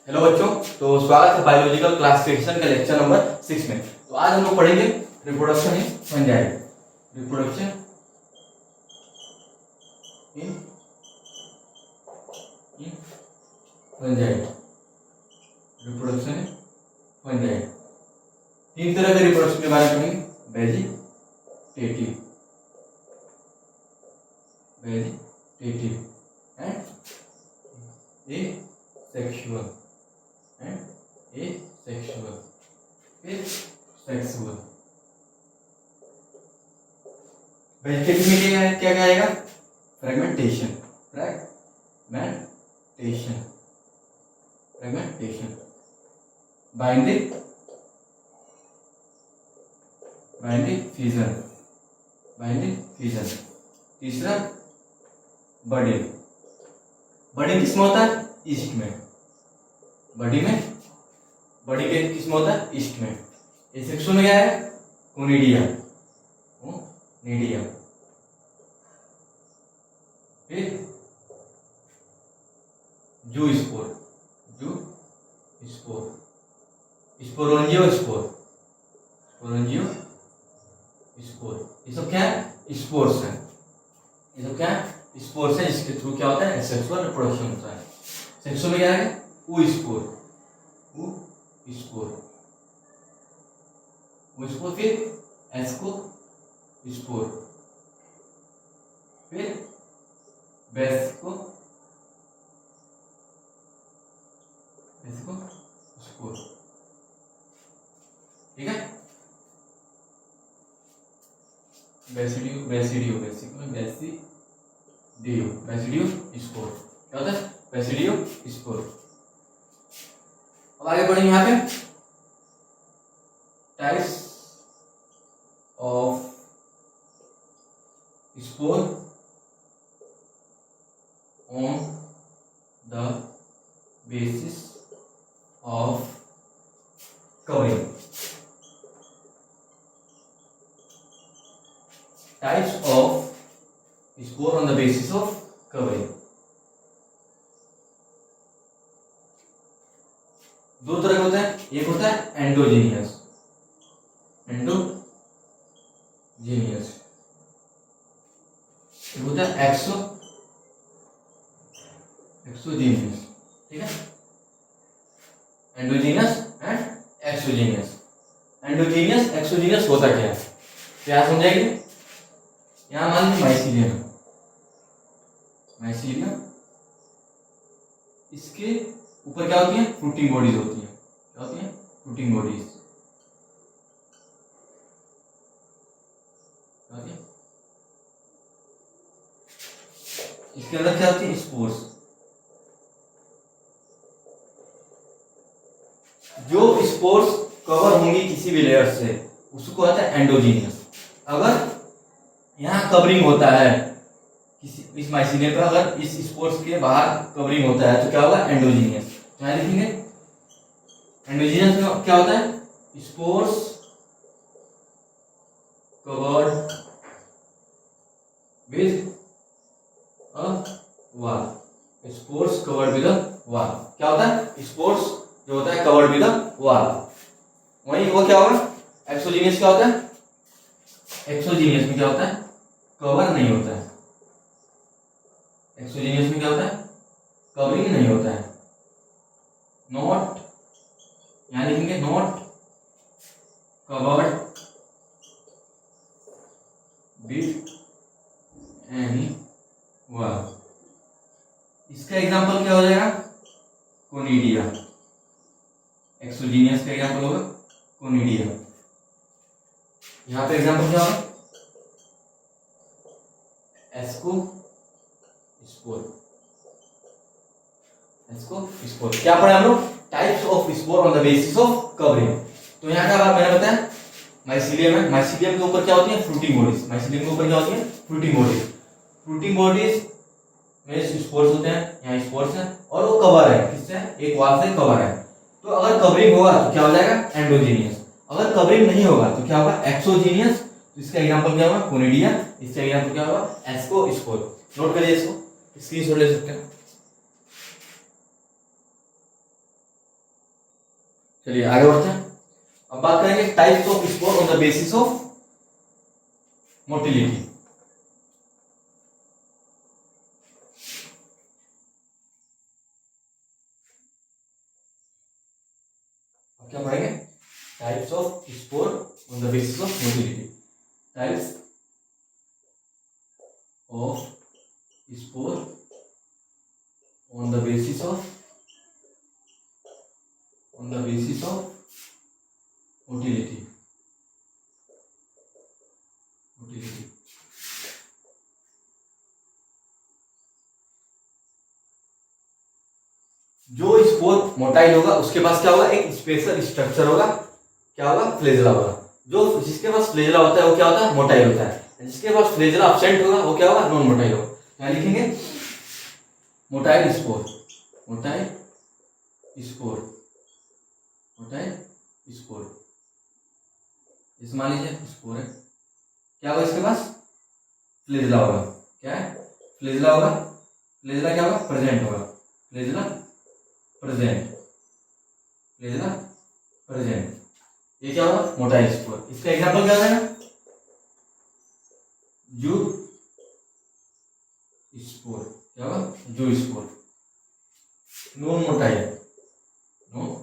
Hello बच्चों, तो स्वागत है बायोलॉजिकल क्लासिफिकेशन के लेक्चर नंबर 6 में। तो आज हम लोग पढ़ेंगे reproduction in fungi. Reproduction in fungi. Reproduction in fungi. तीन तरह के रिप्रोडक्शन के बारे में पढ़ेंगे। वेजिटेटिव एंड एसेक्सुअल फिर सेक्सुअल। वेजिटेटिव में क्या आएगा? Fragmentation binding fusion. तीसरा बर्डिंग किसमें होता है? ईस्ट में। बड़ी के किसमें होता है? ईस्ट में। एसेक्सुअल में क्या है? कोनिडिया। फिर जूस्पोर ये सब क्या है? स्पोर्स है। इसके थ्रू क्या होता है? सेक्सुअल रिप्रोडक्शन होता है। सेक्सुअल में क्या है? फिर एस्कोस्पोर, फिर बेसिकोस्पोर। ठीक है। Basidio spore. क्या होता है? Basidio spore. अब आगे बढ़ेंगे यहाँ पे। Types of spore on the basis of covering. Types of spore on the basis of covering. दो तरह के होते हैं। एक होता है एंडोजीनियस, एक होता है एक्सोजीनियस। ठीक है। Endogenous and exogenous. एक्सोजीनियस होता क्या है? क्या समझाएंगे? यहां मान लीजिए माइसीलियम, इसके ऊपर क्या होती है? फ्रूटिंग बॉडीज होती है। क्या होती है? Fruiting bodies. इसके अंदर क्या होती है? स्पोर्स। जो स्पोर्स कवर होंगी किसी भी लेयर से उसको आता है एंडोजीनियस। अगर यहाँ कवरिंग होता है किसी इस माइसीलियम पर, अगर इस स्पोर्स के बाहर कवरिंग होता है तो क्या होगा? एंडोजीनियस। यहाँ लिखेंगे एंडोजीनियस में क्या होता है? Spores covered with a wall. Spores covered with a wall. क्या होता है? स्पोर्स जो होता है कवर्ड विद अ वॉल। वहीं वो क्या होगा? एक्सोजीनियस क्या होता है? एक्सोजीनियस में क्या होता है? कवर नहीं होता है। एक्सोजीनियस में क्या होता है? कवरिंग नहीं होता है। नॉट, यहां लिखेंगे not covered with any wall. इसका एग्जांपल क्या हो जाएगा? कोनिडिया। एक्सोजीनियस का एग्जांपल होगा कोनिडिया। यहां पे एग्जांपल क्या होगा? एस्कोस्पोर। क्या पढ़ा हम लोग? Types of spore on the basis of covering. तो यहाँ क्या बात मैंने बताया? माइसीलियम है। माइसीलियम के ऊपर क्या होती है? Fruiting bodies. माइसीलियम के ऊपर क्या होती है? फ्रूटिंग बॉडीज में स्पोर्स होते हैं। यहाँ स्पोर्स है और वो कवर है किससे? एक वॉल से कवर है। तो अगर कवरिंग होगा तो क्या हो जाएगा? एंडोजीनियस। अगर कवरिंग नहीं होगा तो क्या होगा? एक्सोजीनियस। इसका एग्जांपल क्या होगा? कोनिडिया। इसका एग्जांपल क्या होगा? एस्कोस्पोर। नोट करिए इसको, स्क्रीनशॉट ले सकते हैं। चलिए आगे बढ़ते हैं। अब बात करेंगे types of spore on the basis of motility. अब क्या पढ़ेंगे? Types of spore on the basis of motility. Types of spore on the basis of motility. जो स्पोर मोटाइल होगा उसके पास क्या होगा? एक स्पेशल स्ट्रक्चर होगा, क्या होगा? फ्लेजला होगा। जो जिसके पास फ्लेजला होता है वो क्या होता है? मोटाइल होता है। जिसके पास फ्लेजला एब्सेंट होगा वो क्या होगा? नॉन मोटाइल होगा। क्या लिखेंगे? Motile spore, motile spore, motile spore. इस मान लीजिए स्पोर है, क्या होगा? इसके पास फ्लेजला होगा। क्या है? फ्लेजला होगा। फ्लेजला क्या होगा? प्रेजेंट होगा। Flagella present, flagella present. ये क्या होगा? Motile spore. इसका एग्जांपल क्या होगा? जू स्पोर। क्या होगा? Zoospore. Non motile, no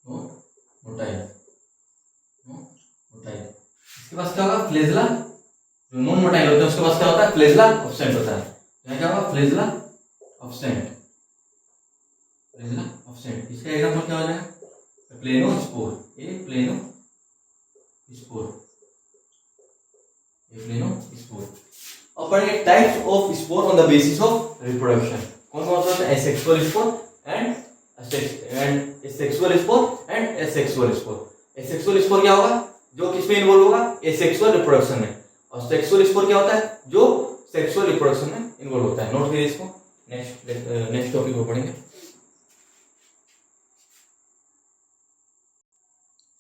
no motile, no motile. इसके पास क्या होगा? फ्लेजला। जो नॉन मोटाइल होता है उसके पास क्या होता है? फ्लेजला एब्सेंट होता है। यहाँ क्या होगा? Flagella absent, flagella absent. इसका एग्जांपल क्या हो जाएगा? Planospore. A planospore, a planospore. अब पढ़ेंगे types of spore on the basis of reproduction. कौन कौन सा होता है? Asexual spore and asexual spore and asexual spore. Asexual spore क्या होगा? जो किसमें इन्वॉल्व होगा? एसेक्सुअल रिप्रोडक्शन में। और सेक्सुअल स्पोर क्या होता है? जो सेक्सुअल रिप्रोडक्शन में इन्वॉल्व होता है। नोट करिए इसको, नेक्स्ट टॉपिक को पढ़ेंगे।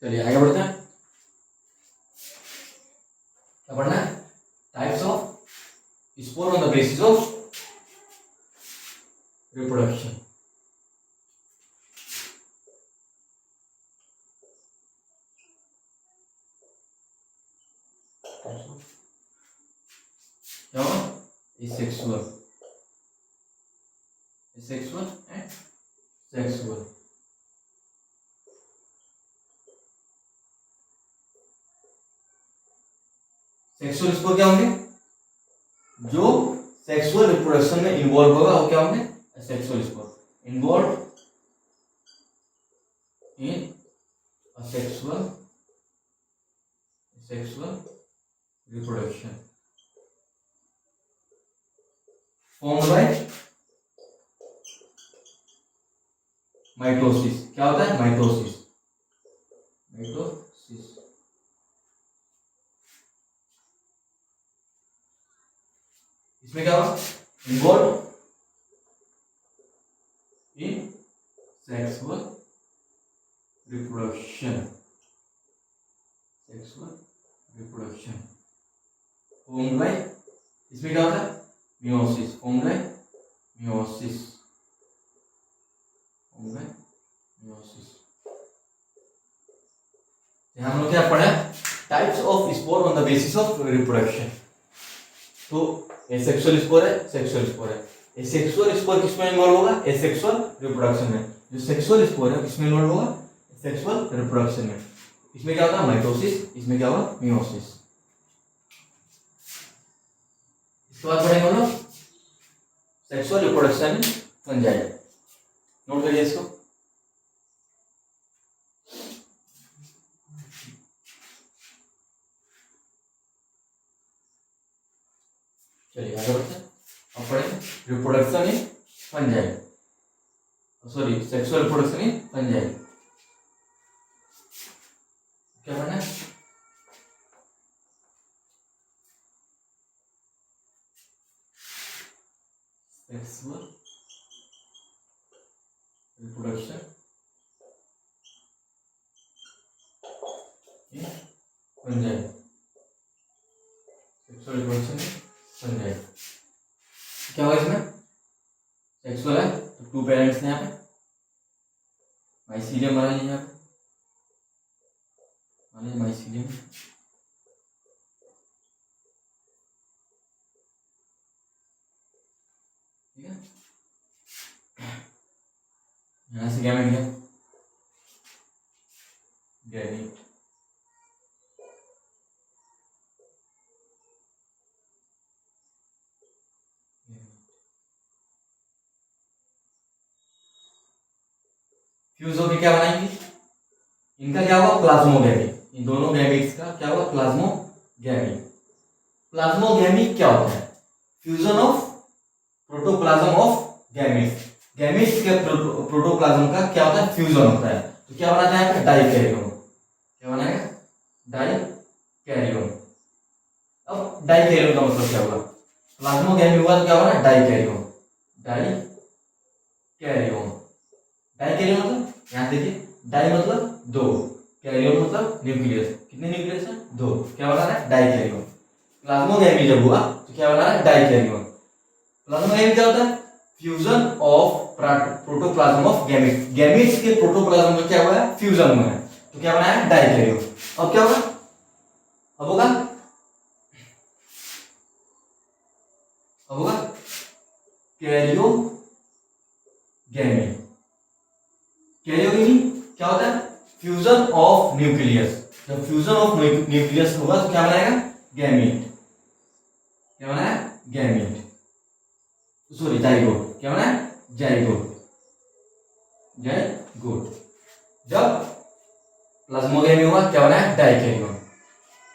चलिए आगे बढ़ते हैं। क्या पढ़ना है? Types of spore on the basis of reproduction. क्या होगा? Asexual, asexual and sexual. Sexual spore क्या होंगे? जो सेक्सुअल रिप्रोडक्शन में इन्वॉल्व होगा वो क्या होंगे? Sexual spore. Involve in sexual reproduction formed by mitosis. क्या होता है? Mitosis, mitosis. इसमें क्या होगा? Involve in sexual reproduction, sexual reproduction formed by, इसमें क्या होता है? Meiosis, formed by meiosis, formed by meiosis. यहां हम लोग क्या पढ़ा? Types of spore on the basis of reproduction. तो एसेक्सुअल स्पोर है, सेक्सुअल स्पोर है। एसेक्सुअल स्पोर किसमें इन्वॉल्व होगा? एसेक्सुअल रिप्रोडक्शन में। जो सेक्सुअल स्पोर है किसमें इन्वॉल्व होगा? सेक्सुअल रिप्रोडक्शन में। इसमें क्या होता है? माइटोसिस। इसमें क्या होगा? मियोसिस। इसके बाद पढ़ेंगे हम लोग sexual reproduction in fungi. Note करिए इसको। चलिए आगे बढ़ते हैं। अब पढ़ेंगे reproduction in fungi, sorry sexual reproduction in fungi. क्या पढ़ना है? Sexual reproduction in fungi, sexual reproduction in fungi. क्या होगा इसमें? सेक्सुअल है तो टू पेरेंट्स हैं यहाँ पे, माइसीलियम बना लीजिए आप, मान लीजिए माइसीलियम, ठीक है। यहाँ से गैमेट गया, गैमेट, फ्यूज होकर क्या बनाएंगे, इनका क्या होगा प्लाज्मोगैमी, इन दोनों गैमेट्स का क्या होगा प्लाज्मोगैमी। प्लाज्मोगैमी क्या होता है, fusion of protoplasm of gametes, gametes के प्रोटोप्लाज्म का क्या होता है फ्यूजन होता है, तो क्या बनाता है डाइकैरियोन, क्या बनाएगा डाइकैरियोन। अब डाइकैरियोन का मतलब क्या होगा, प्लाज्मोगैमी हुआ तो क्या होगा डाइकैरियोन, डाइकैरियोन, डाइकैरियोन मतलब यहाँ देखिए डाई मतलब दो, कैरियोन मतलब न्यूक्लियस, कितने न्यूक्लियस है दो, क्या बना रहा है डाइकैरियोन। प्लाज्मोगैमी जब हुआ तो क्या बना रहा है डाइकैरियोन। प्लाज्मोगैमी क्या होता है fusion of protoplasm of gametes, gametes के प्रोटोप्लाज्म में क्या हुआ है फ्यूजन हुआ है, तो क्या बनाया है डाइकैरियोन। अब क्या होगा, अब होगा कैरियोगैमी, कैरियोगैमी क्या होता है फ्यूजन ऑफ न्यूक्लियस, जब फ्यूजन ऑफ न्यूक्लियस होगा तो क्या बनाएगा गैमेट, क्या बनाया गैमेट, सॉरी जाइगोट, क्या बनाया जाइगोट, जाइगोट। जब प्लाज्मोगैमी हुआ क्या बनाया डाइकैरियोन,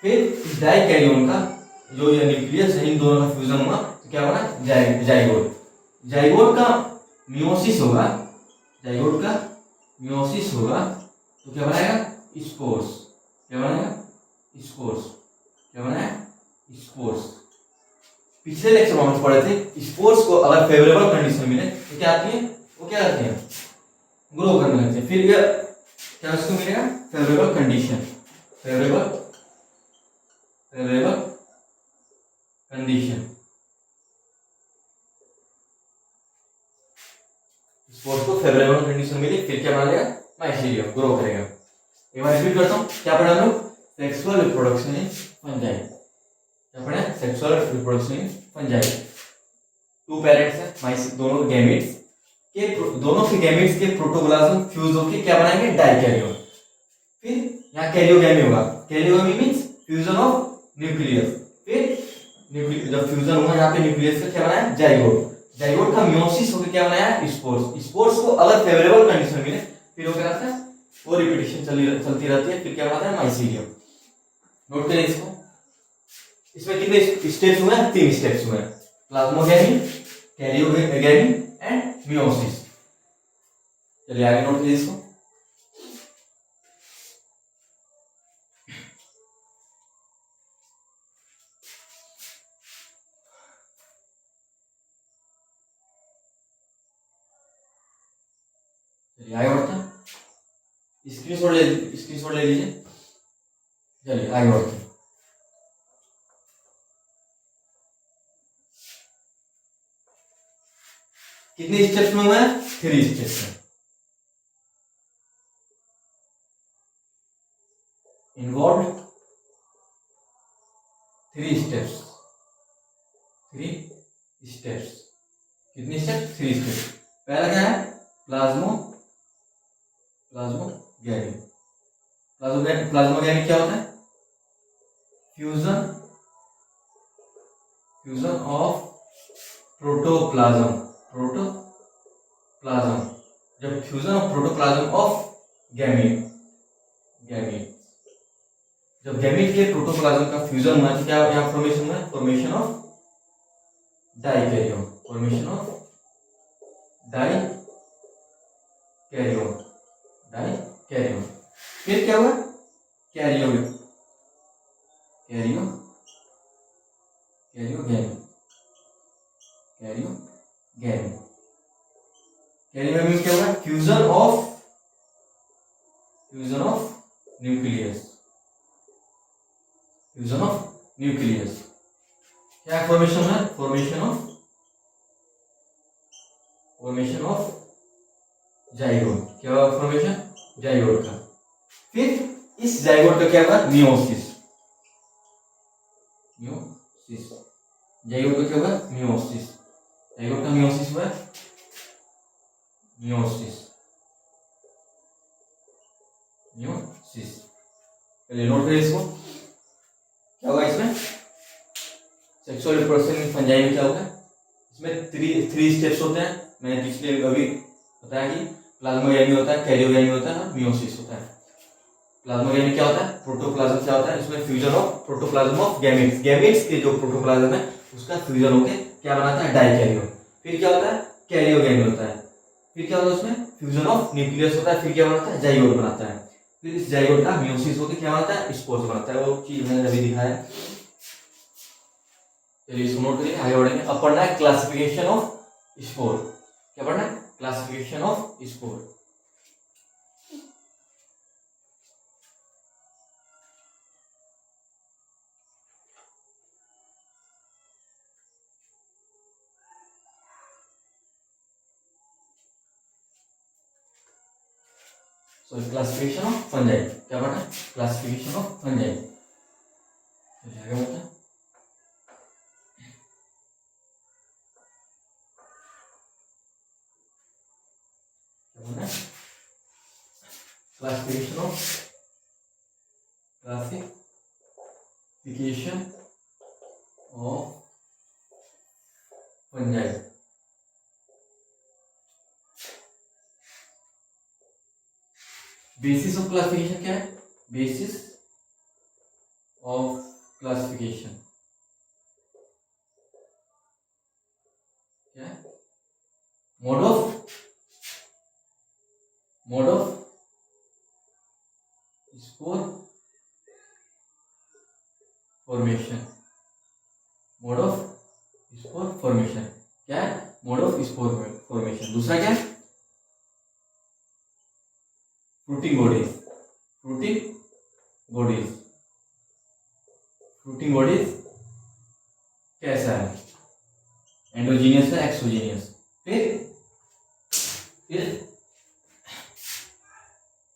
फिर इस डाइकैरियोन का जो ये न्यूक्लियस है इन दोनों का फ्यूजन हुआ तो क्या बना जाइगोट, जाइगोट का मियोसिस होगा, जाइगोट का मियोसिस होगा तो क्या बनाएगा स्पोर्स, क्या बनाएगा स्पोर्स, क्या बनाएगा स्पोर्स। पिछले लेक्चर में हम पढ़े थे स्पोर्स को अगर फेवरेबल कंडीशन मिले तो क्या आती है वो क्या आती है ग्रो करने लगते हैं, फिर क्या उसको मिलेगा favourable condition, favourable condition, spores को फेवरेबल कंडीशन मिली फिर क्या बना लेगा माइसीलियम ग्रो करेगा। एक बार रिपीट करता हूँ, क्या पढ़ा हम लोग सेक्सुअल रिप्रोडक्शन इन फंजाई, क्या पढ़ा sexual reproduction in fungi. Two parents है दोनों गैमेट्स के, दोनों के गैमेट्स के प्रोटोप्लाज्म फ्यूज होकर क्या बनाएंगे डाइकैरियोन, फिर यहाँ कैरियोगैमी होगा, karyogamy means fusion of nucleus, फिर जब फ्यूजन हुआ यहाँ पे न्यूक्लियस का क्या बनाया जाइगोट, जाइगोट का मियोसिस होकर क्या बनाया स्पोर्स, स्पोर्स को अगर फेवरेबल कंडीशन मिले फिर वो क्या करता है वो रिपीटिशन चलती रहती है, फिर क्या बनाता है माइसीलियम। नोट करें इसको, इसमें कितने स्टेप्स हुए हैं, 3 स्टेप्स हुए हैं, प्लाज्मोगैमी, कैरियोगैमी एंड मियोसिस। चलिए आगे नोट करिए इसको, चलिए आगे बढ़ते हैं, स्क्रीनशॉट ले लीजिए, चलिए आगे बढ़ते हैं। कितने स्टेप्स में हुआ है 3 स्टेप्स में, इन्वॉल्व 3 स्टेप्स, 3 स्टेप्स, कितने स्टेप 3 स्टेप्स। पहला क्या है प्लाज्मोगैमी, प्लाज्मोगैमी क्या होता है फ्यूजन ऑफ प्रोटोप्लाज्म, जब fusion of protoplasm of gamete, जब गैमेट के प्रोटोप्लाज्म का फ्यूजन हुआ तो क्या यहाँ फॉर्मेशन हुआ फॉर्मेशन ऑफ डाइकैरियोन, फिर क्या हुआ कैरियोगैमी, कैरियोगैमी क्या हुआ फ्यूजन ऑफ न्यूक्लियस, क्या फॉर्मेशन है फॉर्मेशन ऑफ जाइगोट, क्या फॉर्मेशन जाइगोट का। फिर इस जाइगोट का क्या होगा, मियोसिस। मियोसिस, जाइगोट का क्या होगा, मियोसिस। जाइगोट का मियोसिस हुआ, मियोसिस, मियोसिस। पहले नोट करिए इसको, क्या होगा इसमें, सेक्सुअल रिप्रोडक्शन इन फंजाई में क्या होगा, इसमें थ्री स्टेप्स होते हैं। मैंने पिछले अभी बताया कि प्लाज्मोगामी होता है, कैरियोगामी होता है, मियोसिस होता है। प्लाज्मोगामी क्या होता है, प्रोटोप्लाज्म क्या होता है, इसमें fusion of protoplasm of gametes, gametes के जो प्रोटोप्लाज्म है उसका फ्यूजन होकर क्या बनाता है, डाइकैरियोन। फिर क्या होता है, कैरियोगामी होता है। फिर क्या होता है, उसमें फ्यूजन ऑफ न्यूक्लियस होता है। फिर क्या बनाता है, जाइगोट बनाता है। फिर इस जाइगोट का मियोसिस होकर क्या बनाता है, स्पोर्स बनाता है। वो चीज मैंने अभी दिखाया। चलिए इसको नोट करिए, आगे बढ़ेंगे। अब पढ़ना है क्लासिफिकेशन ऑफ स्पोर। क्या पढ़ना है, classification of spore. So classification of fungi, क्या पढ़ना है, क्लासिफिकेशन ऑफ फंजाई। चलिए आगे बढ़ते हैं। Classification of fungi. Basis of classification क्या है, बेसिस ऑफ क्लासिफिकेशन क्या है, mode of spore formation. Mode of spore formation क्या है, मोड ऑफ स्पोर फॉर्मेशन। दूसरा क्या है, फ्रूटिंग बॉडीज। फ्रूटिंग बॉडीज कैसा है, एंडोजीनियस है, एक्सोजीनियस। फिर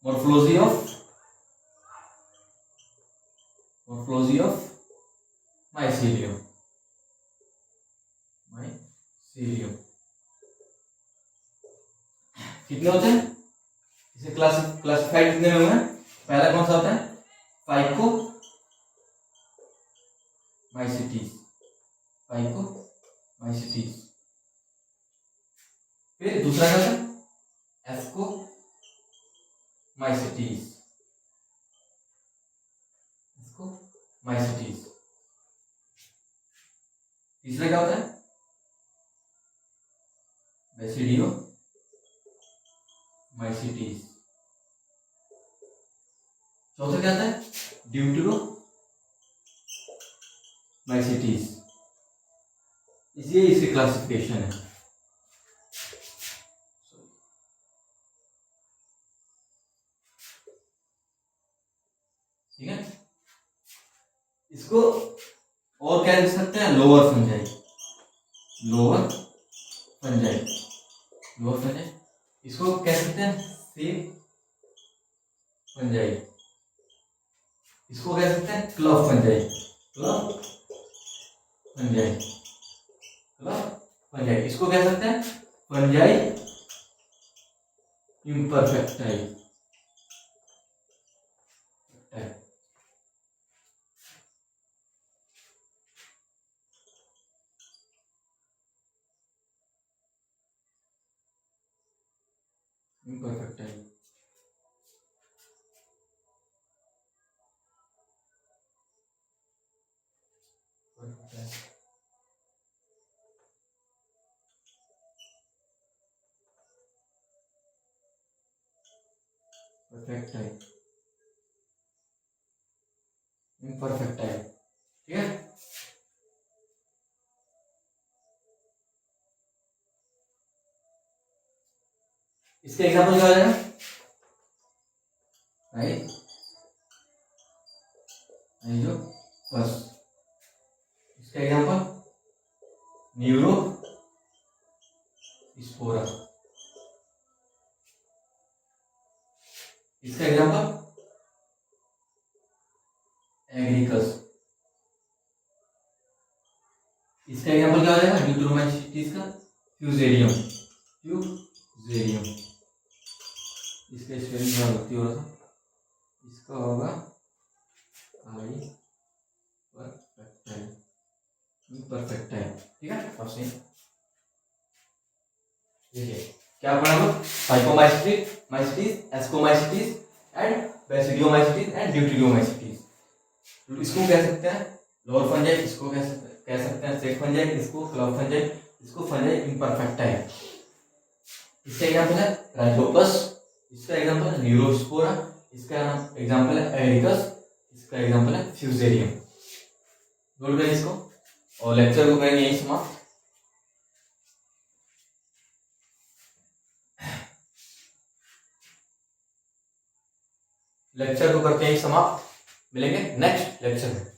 मॉर्फोलॉजी ऑफ माइसीलियम। कितने होते हैं इसे क्लासिफाइड कितने में हुए हैं, पहला कौन सा होता है, फाइकोमाइसीटीज। फिर दूसरा क्या होता है, एस्कोमाइसीटीज। तीसरा क्या होता है, बेसिडियोमाइसीटीज। चौथा क्या आता है, ड्यूटेरोमाइसीटीज। ये इसकी क्लासिफिकेशन है। ठीक है, इसको और क्या लिख सकते हैं, लोअर फंजाई। इसको कह सकते हैं सेप फंजाई। इसको कह सकते हैं क्लब फंजाई। इसको कह सकते हैं फंजाई इम्परफेक्टाई। इम्परफेक्टाइल। ठीक है, इसका एग्जांपल क्या हो जाएगा, राइट, जो बस इसका एग्जांपल न्यूरोस्पोरा। इसका एग्जांपल क्या हो जाएगा, ड्यूटेरोमाइसीटीज का फ्यूजेरियम, फ्यूजेरियम। इसका स्पेलिंग थोड़ा गलती हो रहा था, इसका होगा आई परफेक्टाइल, परफेक्टाइल, ठीक है। अब से देखिए क्या पढ़ा हम, फाइकोमाइसीटीज, एस्कोमाइसीटीज एंड बेसिडियोमाइसीटीज एंड ड्यूटेरियोमाइसीटीज। इसको कह सकते हैं लोअर फंजाई, इसको कह सकते हैं सेक फंजाई, इसको क्लब फंजाई, इसको फंजाई इम्परफेक्टाइल। इसका एग्जांपल है राइजोपस, इसका एग्जांपल है न्यूरोस्पोरा, इसका एग्जांपल है एरिकस, इसका एग्जांपल है फ्यूजेरियम। नोट करें इसको और लेक्चर को करेंगे यही समाप्त। लेक्चर को करते हैं समाप्त, मिलेंगे नेक्स्ट लेक्चर में।